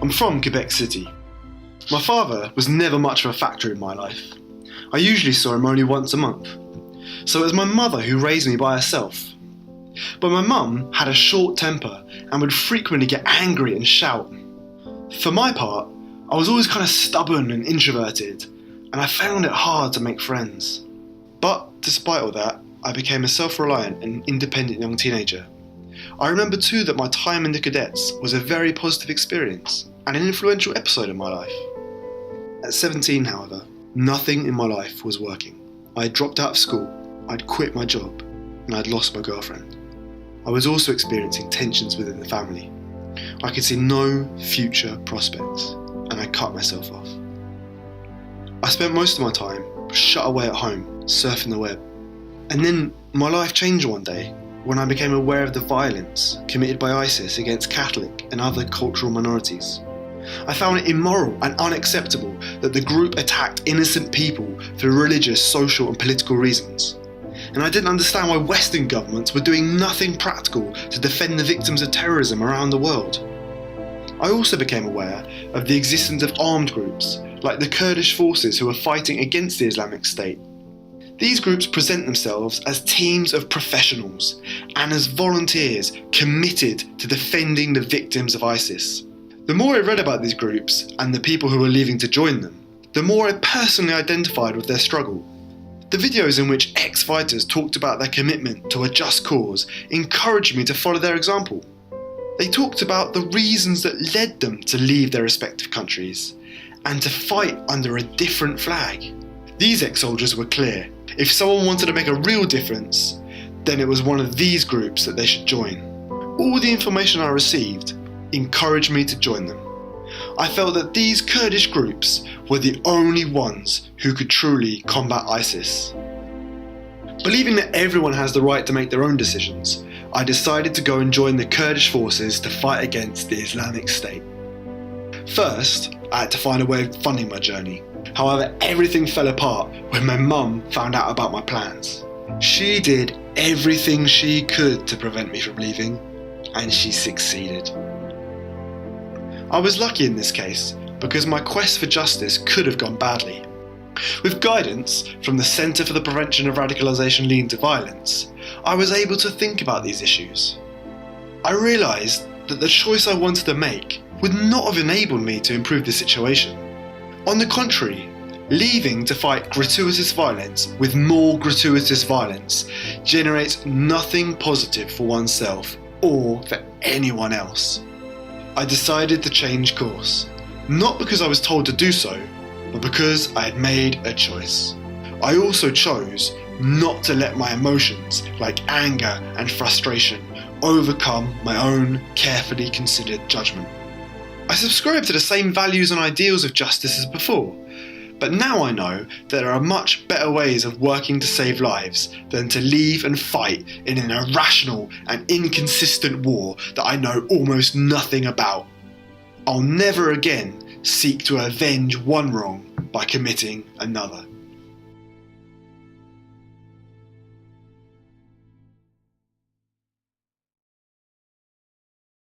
I'm from Quebec City. My father was never much of a factor in my life. I usually saw him only once a month. So it was my mother who raised me by herself. But my mum had a short temper and would frequently get angry and shout. For my part, I was always kind of stubborn and introverted, and I found it hard to make friends. But despite all that, I became a self-reliant and independent young teenager. I remember too that my time in the cadets was a very positive experience and an influential episode in my life. At 17, however, nothing in my life was working. I had dropped out of school, I'd quit my job, and I'd lost my girlfriend. I was also experiencing tensions within the family. I could see no future prospects, and I cut myself off. I spent most of my time shut away at home, surfing the web. And then my life changed one day when I became aware of the violence committed by ISIS against Catholic and other cultural minorities. I found it immoral and unacceptable that the group attacked innocent people for religious, social and political reasons. And I didn't understand why Western governments were doing nothing practical to defend the victims of terrorism around the world. I also became aware of the existence of armed groups, like the Kurdish forces who are fighting against the Islamic State. These groups present themselves as teams of professionals and as volunteers committed to defending the victims of ISIS. The more I read about these groups and the people who were leaving to join them, the more I personally identified with their struggle. The videos in which ex-fighters talked about their commitment to a just cause encouraged me to follow their example. They talked about the reasons that led them to leave their respective countries and to fight under a different flag. These ex-soldiers were clear. If someone wanted to make a real difference, then it was one of these groups that they should join. All the information I received encouraged me to join them. I felt that these Kurdish groups were the only ones who could truly combat ISIS. Believing that everyone has the right to make their own decisions, I decided to go and join the Kurdish forces to fight against the Islamic State. First, I had to find a way of funding my journey. However, everything fell apart when my mum found out about my plans. She did everything she could to prevent me from leaving, and she succeeded. I was lucky in this case because my quest for justice could have gone badly. With guidance from the Centre for the Prevention of Radicalization Leading to Violence, I was able to think about these issues. I realised that the choice I wanted to make would not have enabled me to improve the situation. On the contrary, leaving to fight gratuitous violence with more gratuitous violence generates nothing positive for oneself or for anyone else. I decided to change course, not because I was told to do so, but because I had made a choice. I also chose not to let my emotions, like anger and frustration, overcome my own carefully considered judgment. I subscribe to the same values and ideals of justice as before, but now I know that there are much better ways of working to save lives than to leave and fight in an irrational and inconsistent war that I know almost nothing about. I'll never again seek to avenge one wrong by committing another.